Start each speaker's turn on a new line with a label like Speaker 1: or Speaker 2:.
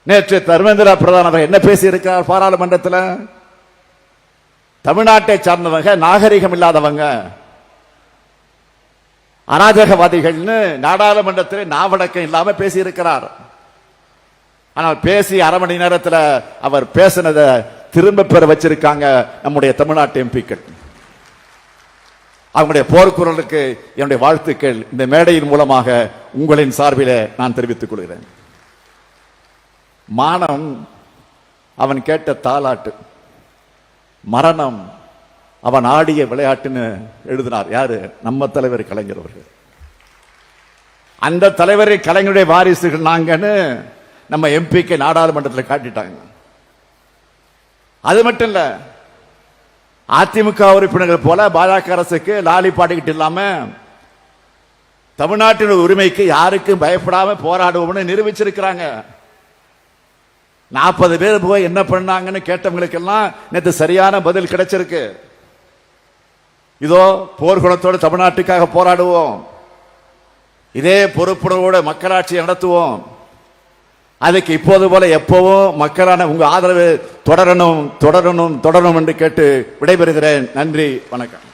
Speaker 1: நேற்று தர்மேந்திர பிரதான் அவர் என்ன பேசியிருக்கிறார் பாராளுமன்றத்தில்? தமிழ்நாட்டை சார்ந்தவங்க, நாகரிகம் இல்லாதவங்க, அராஜகவாதிகள்னு நாடாளுமன்றத்தில் நாவடக்கம் இல்லாம பேசியிருக்கிறார். ஆனால் பேசி அரை மணி நேரத்தில் அவர் பேசினதை திரும்ப பெற வச்சிருக்காங்க நம்முடைய தமிழ்நாட்டு எம்பிக்கள். அவங்களுடைய போர்க்குரலுக்கு என்னுடைய வாழ்த்துக்கள் இந்த மேடையின் மூலமாக உங்களின் சார்பில் நான் தெரிவித்துக் கொள்கிறேன். மானம் அவன் கேட்ட தாலாட்டு, மரணம் அவன் ஆடிய விளையாட்டுன்னு எழுதினார். யாரு? நம்ம தலைவர் கலைஞர் அவர்கள். அந்த தலைவரை கலைஞருடைய வாரிசுகள் நாங்கன்னு நம்ம எம்பிக்கு நாடாளுமன்றத்தில் காட்டிட்டாங்க. அது மட்டும் இல்ல, அதிமுக உறுப்பினர்கள் போல பாஜக அரசுக்கு லாலி பாடிக்கிட்டு இல்லாம தமிழ்நாட்டின் உரிமைக்கு யாருக்கும் பயப்படாம போராடுவோம்னு நிரூபிச்சிருக்கிறாங்க. 40 பேர் போய் என்ன பண்ணாங்கன்னு கேட்டவங்களுக்கெல்லாம் நேற்று சரியான பதில் கிடைச்சிருக்கு. இதோ போர்க்குணத்தோடு தமிழ்நாட்டுக்காக போராடுவோம், இதே பொறுப்புணர்வோடு மக்களாட்சி நடத்துவோம், அதுக்கு இப்போது போல எப்பவும் மக்களான உங்க ஆதரவு தொடரணும் தொடரணும் தொடரணும் என்று கேட்டு விடைபெறுகிறேன். நன்றி, வணக்கம்.